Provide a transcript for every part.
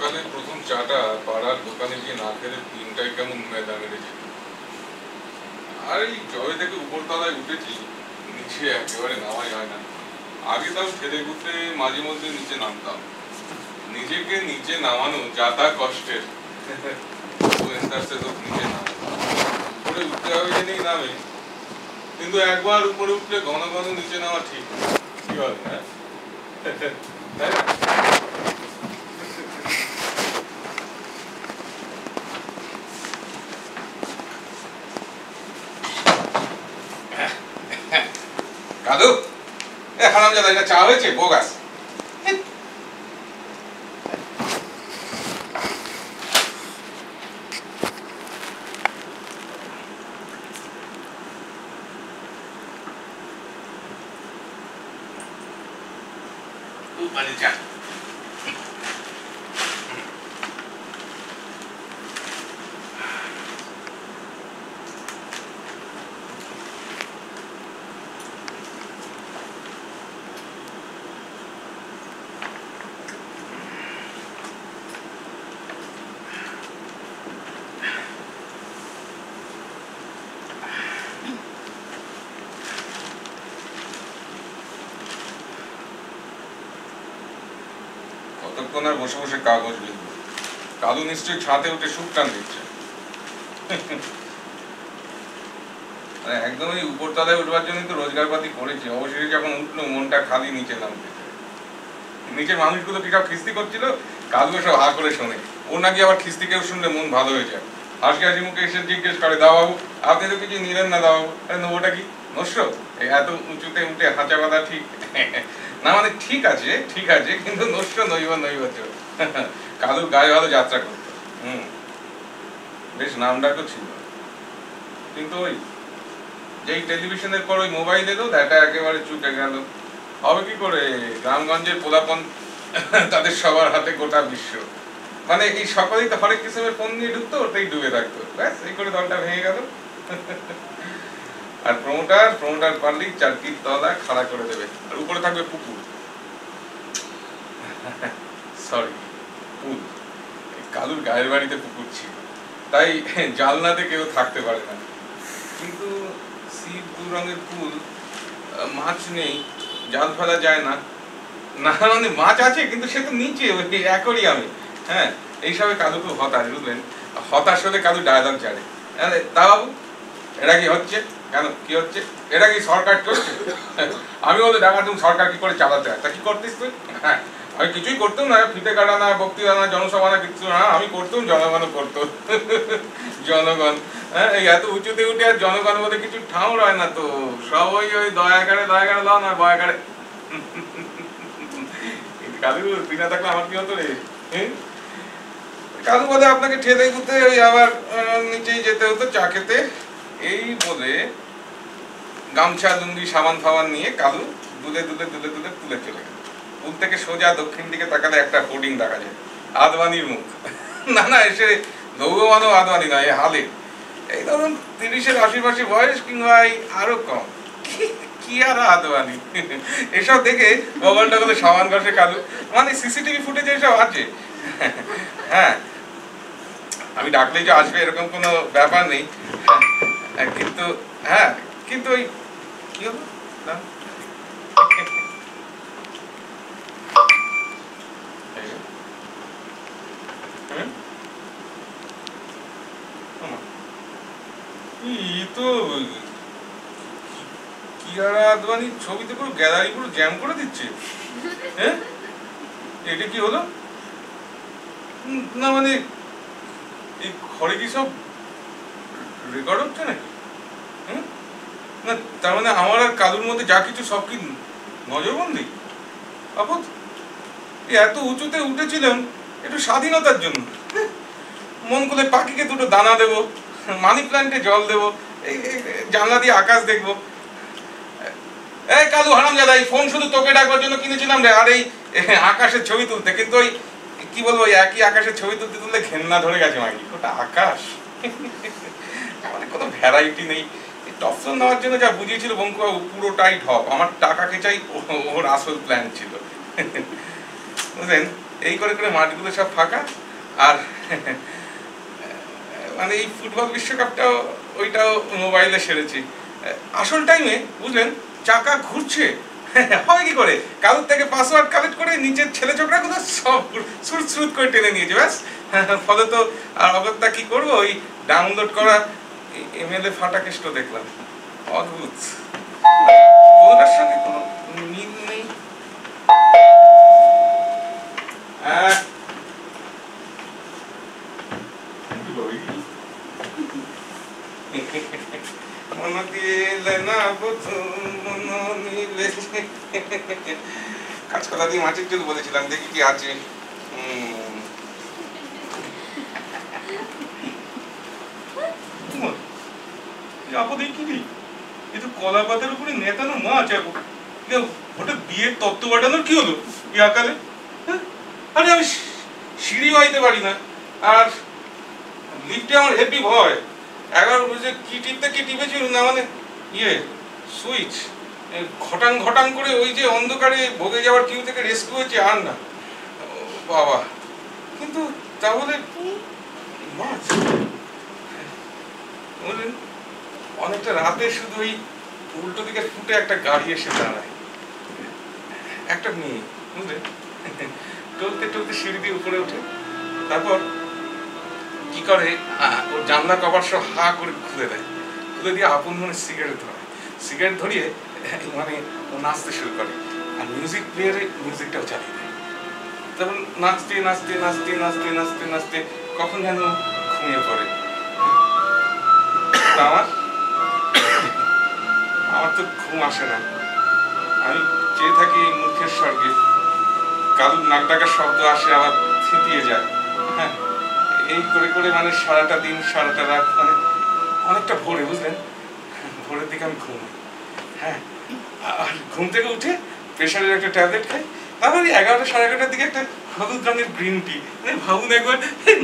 সকালে প্রথম চাটা পাড়ার দোকানে গিয়ে না খেলে দিনটাই কেমন মেদা মেরেছে। আর এই জবে থেকে উপরতলায় উঠেছি, নিচে একেবারে নামাই হয় না। আগে তাও খেলে ঘুরতে মাঝে মধ্যে নিচে নামতাম। নিজেকে নিচে নামানো যাতা কষ্টের। নিচে নামে উপরে উঠতে হবে জেনেই নামে, কিন্তু একবার উপরে উঠলে ঘন ঘন নিচে নামা ঠিক কি হবে, হ্যাঁ তাই না? কাদু, এ হারামজাদা, এটা চা হয়েছে? বোগাস। মানে চা কতক্ষণ আর বসে বসে কাগজ লিখবো? কাদু নিশ্চয়ই ছাদে উঠে সুখ টান দিচ্ছে। একদমই উপরতলায় উঠবার জন্য তো রোজগার পাতি করেছি, অবশেষে যখন উঠলো মনটা খালি নিচে নামতে। নিচের মানুষগুলো কি সব খিস্তি করছিল, কাদু সব হা করে শোনে। ও নাকি আবার খিস্তি কেউ শুনলে মন ভালো হয়ে যায়। হাসি হাসি মুখে এসে জিজ্ঞেস করে, দাওবাবু আপনি তো কিছু নিলেন না দাওবাবু? নেবোটা কি নষ্ট? এত উঁচুতে উঠে হাঁচা বাঁধা ঠিক না? মানে ঠিক আছে ঠিক আছে, কিন্তু নষ্ট নইব নইব। কাদুর গায়ে ভালো যাত্রা করতো, বেশ নাম ডাকও ছিল। কিন্তু ওই যেই টেলিভিশনের পর ওই মোবাইল এলো, এটা একেবারে চুকে গেল। হবে কি করে? গ্রামগঞ্জের পোলাপন তাদের সবার হাতে গোটা বিশ্ব। মানে এই সকলেই তো হরেক কিসিমের ফোন নিয়ে ঢুকতো, ওটাই ডুবে থাকতো, ব্যাস এই করে দলটা ভেঙে গেল। আর প্রমোটার পারলেই চারটির তলা খাড়া করে দেবে, আর উপরে থাকবে পুকুর। সরি, পুল। কালুর গায়ের বাড়িতে পুকুর ছিল, তাই জালনাতে কেউ থাকতে পারে না। কিন্তু সি ব্লু রঙের পুল, মাছ নেই, জাল ফেলা যায় না। না মানে মাছ আছে, কিন্তু সে তো নিচে ওই অ্যাকোরিয়ামে। হ্যাঁ, এইসবে কাদু খুব হতাশ, বুঝলেন? হতাশ হলে কাদু ডায়লগ ছাড়ে। তা বাবু, এটা কি হচ্ছে? কেন কি হচ্ছে? এটা কি সরকার চলছে? আমি বলে দেখাতুম সরকার কি করে চালাতে হয়। তা কি করতিস তুই? হ্যাঁ, আমি কিছুই করতাম না, ফিতে কাটা না, বক্তৃতা না, জনসভা না, কিছু না। আমি করতাম, জনগণ করতো। জনগণ, হ্যাঁ, এই এত উঁচুতে উঠে আর জনগণ বলে কিছু ঠাঁও রয় না তো। সব ওই ওই দয়াকারে লাও না, বয়াকারে। কালু তুই না থাকলে আমার কি হতো রে? কালু বলে আপনাকে ঠেলে গুতে ওই আবার নিচেই যেতে হতো চা খেতে। এই বলে গামছা লুঙ্গি সাবান ফাবান নিয়ে কালু দুলে দুলে দুলে দুলে তুলে চলে গেল। পুল থেকে সোজা দক্ষিণ দিকে তাকালে একটা হোর্ডিং দেখা যায়, আদবানির মুখ। না না, এসে লৌহমানব আদবানি নয়, হালে। এই ধরুন 30-এর আশিপাশি বয়স, কিংবা আরো কম। কি আর আদবানি, এসব দেখে বগলটা বলে সাবান ঘষে কালু। মানে সিসিটিভি ফুটেজে এসব আছে। হ্যাঁ, আমি ডাকলেই যে আসবে এরকম কোনো ব্যাপার নেই। কিন্তু হ্যাঁ, কিন্তু ওই কি হলো, কিয়ারা আদবানির ছবিতে পুরো গ্যালারি পুরো জ্যাম করে দিচ্ছে। হ্যাঁ, এটা কি হলো? না মানে এই ঘরে কি সব রেকর্ড হচ্ছে নাকি? না তার মানে আমার আর কালুর মধ্যে যা কিছু সব কি নজরবন্দি? আপদ, এত উঁচুতে উঠেছিলাম একটু স্বাধীনতার জন্য। মন করে পাখিকে দুটো দানা দেবো, মানি প্ল্যান্টে জল দেবো, এই জানলা দিয়ে আকাশ দেখবো। এই কালু হারামজাদা, এই ফোন শুধু তোকে ডাকবার জন্য কিনেছিলাম রে, আর এই আকাশের ছবি তুলতে। কিন্তু ওই কি বলবো, একই আকাশের ছবি তুলতে তুলতে ঘেন্না ধরে গেছে মাগি। ওটা আকাশ, মানে কোনো ভ্যারাইটি নেই। টপসন নেওয়ার জন্য যা বুঝিয়েছিল বঙ্কুবাবু, পুরোটাই ঢপ। আমার টাকাকে চাই, ওর আসল প্ল্যান ছিল, বুঝলেন? এই করে করে মাঠগুলো সব ফাঁকা। আর মানে এই ফুটবল বিশ্বকাপটাও ওইটাও মোবাইলে সেরেছি। আসল টাইমে বুঝলেন চাকা ঘুরছে, হয় কি করে, কারোর থেকে পাসওয়ার্ড কালেক্ট করে নিচের ছেলে ছোকরাগুলো সব সুট সুট করে টেনে নিয়েছে ব্যাস। ফলে তো আর অগত্যা কি করবো, ওই ডাউনলোড করা এমএলএ ফাটা কেষ্ট দেখলাম। অদ্ভুত, ওটার সঙ্গে কোনো মিল নেই। কাঁচকলা দিয়ে মাছের ঝোল বলেছিলাম, দেখি কি আছে। কলা পাতার উপরে নেতানো মাছ, হঠাৎ বিয়ের তত্ত্ব পাঠানোর কি হলো এই আকালে? আরে আমি সিঁড়ি বাইতে পারি না, আর লিফটে আমার হেভি ভয়। 11 বছর কি টিপতে কি টিপেছিল না, মানে ইয়ে সুইচ ঘটাং ঘটাং করে ওই যে অন্ধকারে ভোগে যাওয়ার কিউ থেকে রেস্কিউ হয়েছে, আর না বাবা। কিন্তু তাহলে মাছ বুঝলেন, অনেকটা রাতে শুধু ওই উল্টো দিকে ফুটে একটা গাড়ি এসে দাঁড়ায়, একটা মেয়ে বুঝলেন, টলতে টলতে সিঁড়ি দিয়ে উপরে ওঠে, তারপর কি করে ওর জানলা কভার সব হা করে খুলে দেয়, খুলে দিয়ে আপন মনে সিগারেট ধরে, সিগারেট ধরিয়ে মানে ও নাচতে শুরু করে, আর মিউজিক প্লেয়ারে মিউজিকটাও চালিয়ে দেয়। তখন নাচতে নাচতে নাচতে নাচতে নাচতে নাচতে কখন যেন ঘুমিয়ে পড়ে। আমার তো ঘুম আসে না, আমি চেয়ে থাকি এই মুখের স্বর্গে, কালুর নাক ডাকার শব্দ আসে আবার থিতিয়ে যায়। হ্যাঁ, এই করে করে মানে সারাটা দিন সারাটা রাত, মানে অনেকটা ভোরে বুঝলেন, ভোরের দিকে আমি ঘুমাই। হ্যাঁ, আর ঘুম থেকে উঠে প্রেশারের একটা ট্যাবলেট খাই, তারপর 11টা সাড়ে 11টার দিকে একটা হলুদ রঙের গ্রিন টি। মানে ভাবুন একবার,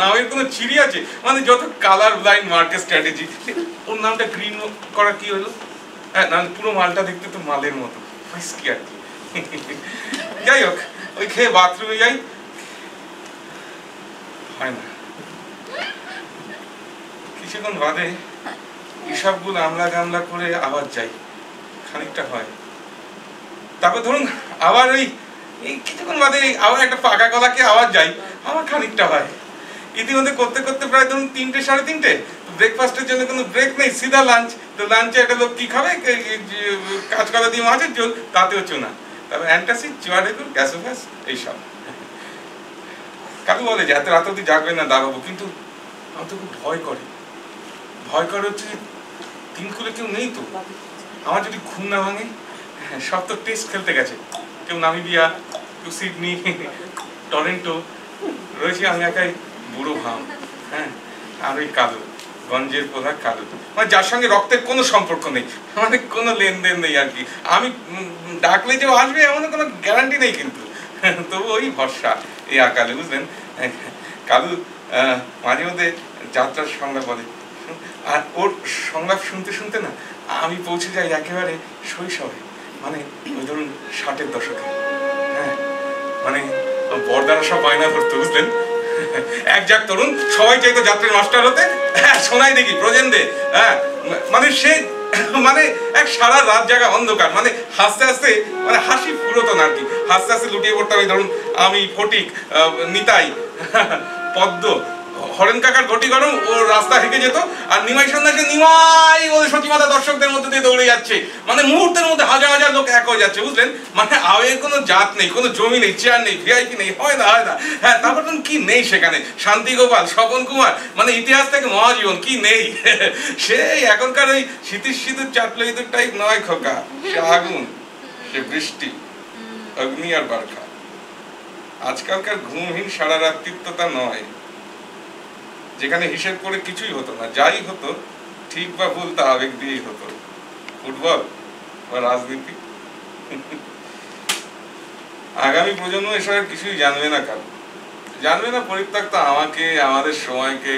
নামের কোনো চিড়ি আছে, মানে যত কালার ব্লাইন্ড মার্কেট স্ট্র্যাটেজি, ওর নামটা গ্রিন করা কি হলো? হ্যাঁ, না পুরো মালটা দেখতে তো মালের মতো, কি আর কি। যাই হোক, ওই খেয়ে বাথরুমে যাই, হয় না। কিছুক্ষণ বাদে এসবগুলো আমলা গামলা করে আবার যাই, খানিকটা হয়। তারপর ধরুন আবার ওই কিছুক্ষণ বাদে আবার একটা পাকা কলাকে আবার যাই, আবার খানিকটা হয়। ইতিমধ্যে করতে করতে প্রায় ধরুন 3টে সাড়ে 3টে, ব্রেকফাস্টের জন্য কোনো ব্রেক নেই, সিধা লাঞ্চ। তো লাঞ্চে একটা লোক কি খাবে, কাঁচকলা দিয়ে মাছের ঝোল, তাতেও চুনা, তারপর অ্যান্টাসিড, চুয়াডেকুর, গ্যাসোফ্যাস, এইসব। কাকু বলে যে এত রাত অব্দি জাগবে না দাঁড়াবো, কিন্তু আমার তো খুব ভয় করে। ভয় করে হচ্ছে দিন খুলে কেউ নেই তো, আমার যদি ঘুম না ভাঙে। সব তো টেস্ট খেলতে গেছে, কেউ নামিবিয়া, কেউ সিডনি, টরেন্টো, রয়েছে আমি একাই বুড়ো ভাম। হ্যাঁ, আর ওই কালু, গঞ্জের প্রধান কালু, মানে যার সঙ্গে রক্তের কোনো সম্পর্ক নেই, মানে কোনো লেনদেন নেই আর কি। আমি ডাকলে যে আসবে এমন কোনো গ্যারান্টি নেই, কিন্তু তবু ওই ভরসা এই আকালে বুঝলেন। কালু মাঝে মধ্যে যাত্রার সংলাপ বলে, আর ওর সংলাপ শুনতে শুনতে না আমি পৌঁছে যাই একেবারে শৈশবে, মানে ওই ধরুন 60-এর দশকে। হ্যাঁ, মানে বড়দারা সব বায়না ধরতো বুঝলেন, এক যাক তরুণ সবাই চাইতো যাত্রীর মাস্টার হতে। হ্যাঁ, শোনাই দেখি প্রজেন্দে। হ্যাঁ, মানে সে মানে এক সারা রাত জাগা অন্ধকার, মানে হাসতে হাসতে মানে হাসি ফুরতো না আর কি, হাসতে হাসতে লুটিয়ে পড়তাম। এই ধরুন আমি, ফটিক, নিতাই, পদ্ম, হরেন কাকার ঘটি গরম, ও রাস্তা হেঁকে যেত, আর নিমাই সন্ন্যাসী নিমাই বলে সচিমাতা দর্শকদের মধ্যে দিয়ে দৌড়ে যাচ্ছে, মানে মুহূর্তের মধ্যে হাজার হাজার লোক এক হয়ে যাচ্ছে বুঝলেন। মানে আবেগের কোনো জাত নেই, কোনো জমি নেই, চেয়ার নেই, ভিআইপি নেই, হয় না হয় না। হ্যাঁ, তারপর কি নেই সেখানে, শান্তি গোপাল, স্বপন কুমার, মানে ইতিহাস থেকে মহাজীবন কি নেই। সেই এখনকার ওই শীতের সিঁদুর চাটলো ইঁদুর টাইপ নয় খোকা, সে আগুন, সে বৃষ্টি, অগ্নি আর বারখা। আজকালকার ঘুমহীন সারা রাত্রিত্বতা নয়, যেখানে হিসেব করে কিছুই হতো না, যাই হতো ঠিক বা ভুল তা আবেগ দিয়েই হতো, ফুটবল বা রাজনীতি। আগামী প্রজন্ম এসবের কিছুই জানবে না, কারণ জানবে না পরিত্যক্ত আমাকে, আমাদের সময়কে,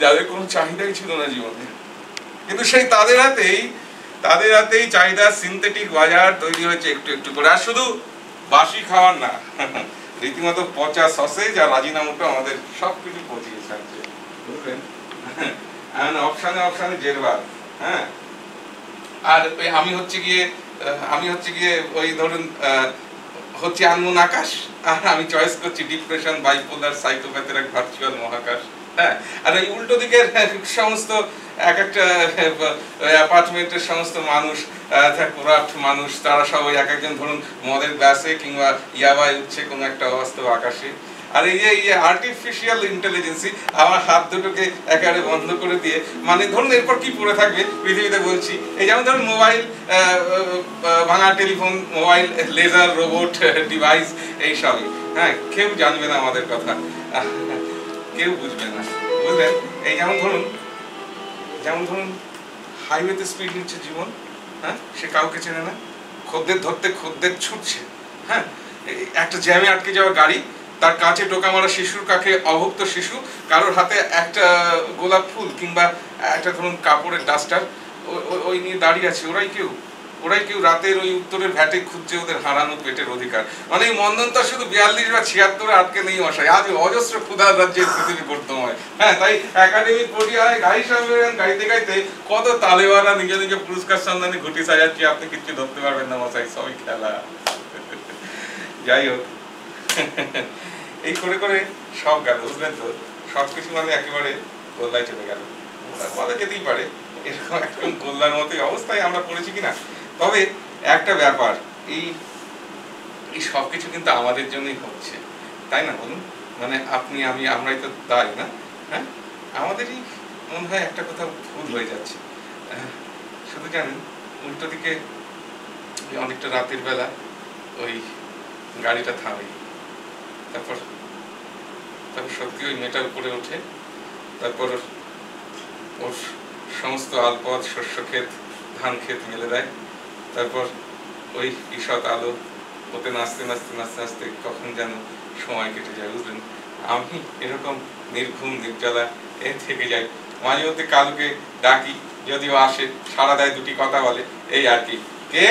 যাদের কোনো চাহিদাই ছিল না জীবনে। কিন্তু সেই তাদের হাতেই চাহিদা সিনথেটিক বাজার তৈরি হয়েছে একটু একটু করে। আর শুধু বাসি খাবার না, রীতিমতো পচা সসেজ আর রাজিনামুটা আমাদের সবকিছু পচিয়ে ছাড়ছে, বুঝলেন? অপশানে অপশানে জেরবার। হ্যাঁ, আর আমি হচ্ছে গিয়ে ওই ধরুন হচ্ছে আনমোন আকাশ, আর আমি চয়েস করছি ডিপ্রেশন, বাইপোলার, সাইকোপ্যাথের এক ভার্চুয়াল মহাকাশ। হ্যাঁ, আর ওই উল্টো দিকের সমস্ত এক একটা অ্যাপার্টমেন্টের সমস্ত মানুষ, করাপ্ট মানুষ, তারা সবাই এক একজন ধরুন মদের গ্লাসে কিংবা ইয়াবায় উঠছে কোনো একটা অবাস্তব আকাশে। আর এই যে আর্টিফিশিয়াল ইন্টেলিজেন্সি আমার হাত দুটোকে একেবারে বন্ধ করে দিয়ে, মানে ধরুন এরপর কি পড়ে থাকবে পৃথিবীতে বলছি, এই যেমন ধরুন মোবাইল, ভাঙা telephone, mobile, laser, robot device, এইসবই। হ্যাঁ, কেউ জানবে না আমাদের কথা, কেউ বুঝবে না, বুঝলেন? এই যেমন ধরুন হাইওয়েতে স্পিড নিচ্ছে জীবন, হ্যাঁ, সে কাউকে চেনে না, খদ্দের ধরতে খদ্দের ছুটছে। হ্যাঁ, একটা জ্যামে আটকে যাওয়া গাড়ি, তার কাছে টোকা মারা শিশুর কাছে অভুক্ত শিশু, কারোর হাতে একটা গোলাপ ফুল কিংবা একটা ধরুন কাপড়ের ডাস্টার, ওই নিয়ে দাঁড়িয়ে আছে। ওরাই কেউ রাতের ওই উত্তরের ভ্যাটে খুঁজছে ওদের হারানো পেটের অধিকার। মানে এই মন্দনটা শুধু 42 বা 76 আটকে নেই মশাই, আজ অজস্র ক্ষুধার রাজ্যের পৃথিবী বর্তমায়। হ্যাঁ, তাই একাডেমিক বডি হয়, গাড়ি সামনে গাড়িতে গাইতে কত তালেবারা নিজে পুরস্কার সন্ধানে ঘুটি সাজাচ্ছি, আপনি কিছু ধরতে পারবেন না মশাই, সবই খেলা। যাই হোক, এই করে সব গেল, বুঝলেন তো? সবকিছু মানে একেবারে গোল্লায় চলে গেল, বলা যেতেই পারে। এরকম একদম গোল্লার মতোই অবস্থায় আমরা পড়েছি কিনা। তবে একটা ব্যাপার, এই সবকিছু কিন্তু আমাদের জন্যই হচ্ছে, তাই না বলুন? মানে আপনি আমি আমরাই তো দায়ী, না? হ্যাঁ, আমাদেরই মনে হয় একটা কথা ভুল হয়ে যাচ্ছে। শুধু জানেন, উল্টো দিকে অনেকটা রাতের বেলা ওই গাড়িটা থামে, তারপর সত্যি ওই মেয়েটার উপরে ওঠে, তারপর ওর সমস্ত আলপথ, শস্য ক্ষেত, ধান ক্ষেত মেলে দেয়, তারপর ওই ঈষৎ আলো ওতে নাচতে নাচতে নাচতে নাচতে কখন যেন সময় কেটে যায়, বুঝলেন? আমি এরকম নির্ঘুম নির্জলা থেকে যাই। মাঝে মধ্যে কালুকে ডাকি, যদিও আসে, সাড়া দেয়, দুটি কথা বলে, এই আর কি। কে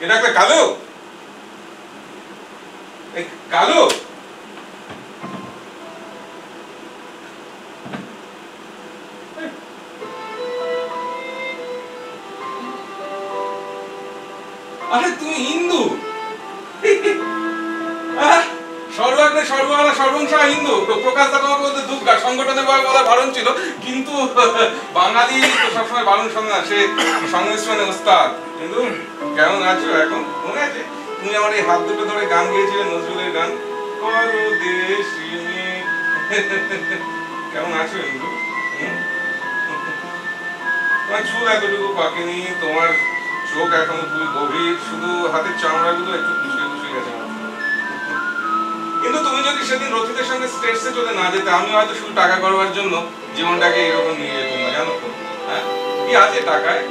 ডাকবে? কালু, কালু। আরে তুমি হিন্দু? সর্বাগ্রে সর্বহারা সর্বংসা হিন্দু। প্রকাশ দা তোমাকে বলতে দুর্গা সংগঠনের বলা বারণ ছিল, কিন্তু বাঙালি তো সবসময় বারণ শোনে না, সে সংমিশ্রণে ওস্তাদ। কিন্তু কেমন আছো এখন? মনে আছে তুমি আমার এই হাত দুটো ধরে গান গেয়েছিলে, নজরুলের গান, পরদেশী। কেমন আছো হিন্দু? তোমার চুল এতটুকু পাকেনি, তোমার চোখ এখনো খুবই গভীর, শুধু হাতের চামড়াগুলো একটু কুচকে গেছে। কিন্তু তুমি যদি সেদিন রথিতের সঙ্গে স্টেটসে চলে না যেতে, আমি হয়তো শুধু টাকা করবার জন্য জীবনটাকে এরকম নিয়ে যেতাম না, জানো তো? হ্যাঁ, কি আছে টাকায়?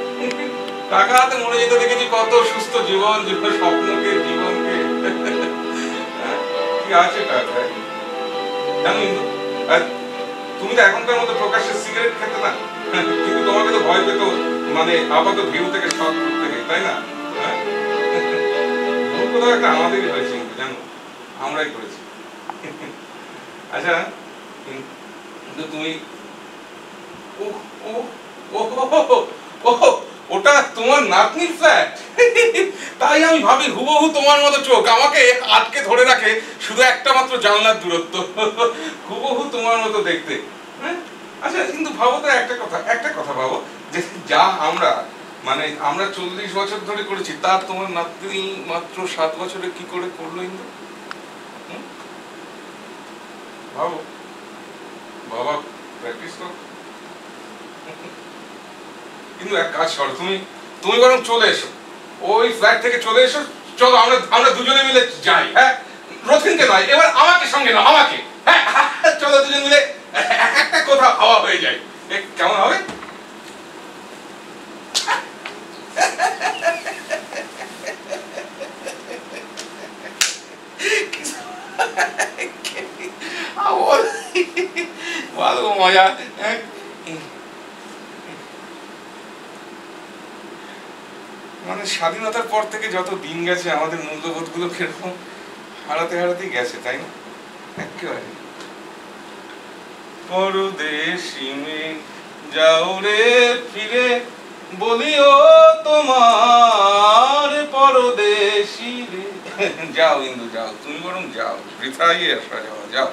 টাকা হাতে মরে যেতে দেখেছি কত সুস্থ জীবন, স্বপ্নকে, জীবনকে। কি আছে টাকায়, জানো? তুমি তো এখনকার মতো প্রকাশ্যে সিগারেট খেতে না, কিন্তু তোমাকে তো ভয় পেত, মানে আপাতত ভিউ থেকে শর্ট করতে গিয়ে, তাই না? হ্যাঁ, ভুল কোথাও একটা আমাদেরই হয়েছে, কিন্তু জানো, আমরাই করেছি। আচ্ছা, কিন্তু তুমি ওটা তোমার নাতনির ফ্ল্যাট? তাই আমি ভাবি হুবহু তোমার মতো চোখ, আমাকে আটকে ধরে রাখে শুধু একটা মাত্র জানলার দূরত্ব, হুবহু তোমার মতো দেখতে। হ্যাঁ, আচ্ছা, কিন্তু ভাবো তো একটা কথা ভাবো, যে যা আমরা 40 বছর ধরে করেছি, তার তোমার নাতনি মাত্র 7 বছরে কি করে করলো ইন্দু? ভাবো, বাবা প্র্যাকটিস করো। কিন্তু এক কাজ করো, তুমি বরং চলে এসো, ওই ফ্ল্যাট থেকে চলে এসো, চলো আমরা দুজনে মিলে যাই। হ্যাঁ, রথিনকে নয়, এবার আমাকে সঙ্গে নাও, আমাকে। হ্যাঁ, চলো দুজন মিলে একটা কোথাও হাওয়া হয়ে যায়, কেমন হবে? ভালো মজা। মানে স্বাধীনতার পর থেকে যত দিন গেছে আমাদের মূল্যবোধগুলো কিরকম হারাতে হারাতেই গেছে, তাই না? একেবারে পরদেশি মেয়ে যাও রে ফিরে বলিও তোমার পরদেশি রে। যাও ইন্দু যাও, তুমি বরং যাও, বৃথাই আসা যাওয়া, যাও।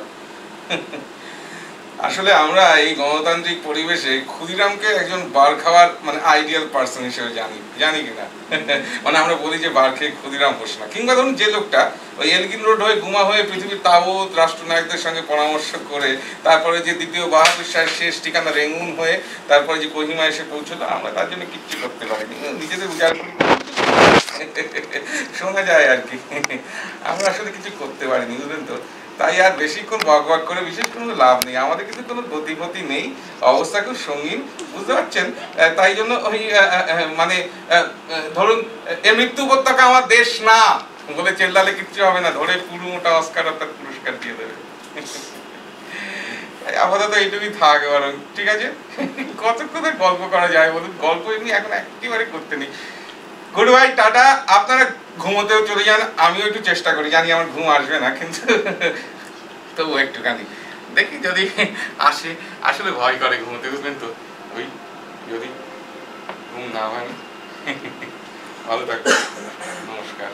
আসলে আমরা এই গণতান্ত্রিক পরিবেশে ক্ষুদিরামকে একজন বার খাওয়ার মানে আইডিয়াল পার্সন হিসেবে জানি কিনা। মানে আমরা বলি যে বার খেয়ে ক্ষুদিরাম হোস না, কিংবা ধরুন যে লোকটা ওই এলগিন রোড হয়ে গুমা হয়ে পৃথিবীর তাবৎ রাষ্ট্রনায়কদের সঙ্গে পরামর্শ করে তারপরে যে দ্বিতীয় বাহাদুর শাহের শেষ ঠিকানা রেঙ্গুন হয়ে তারপরে যে কোহিমা এসে পৌঁছলো, আমরা তার জন্য কিচ্ছু করতে পারিনি, নিজেদের উজাড় করে শোনা যায় আর কি। আমরা আসলে কিছু করতে পারিনি, বুঝলেন তো। তাই আর বেশিক্ষণ বক বক করে বিশেষ কোনো লাভ নেই, আমাদের কিন্তু কোনো গতিপতি নেই, অবস্থা খুব সঙ্গীন, বুঝতে পারছেন। তাই জন্য ওই মানে ধরুন এ মৃত্যু উপত্যকা আমার দেশ না বলে চেল্লালে কিচ্ছু হবে না, ধরে পুরো মোটা অস্কার তার পুরস্কার দিয়ে দেবে। আপাতত এইটুকুই থাক বরং, ঠিক আছে? কতক্ষণ গল্প করা যায় বলুন, গল্প এমনি এখন একেবারে করতে নেই। Good bye, tata. আপনারা ঘুমোতেও চলে যান, আমিও একটু চেষ্টা করি, জানি আমার ঘুম আসবে না, কিন্তু তবু একটুখানি দেখি যদি আসে। আসলে ভয় করে ঘুমোতে, বুঝলেন তো, ওই যদি ঘুম না ভাঙে। ভালো থাকবেন, নমস্কার।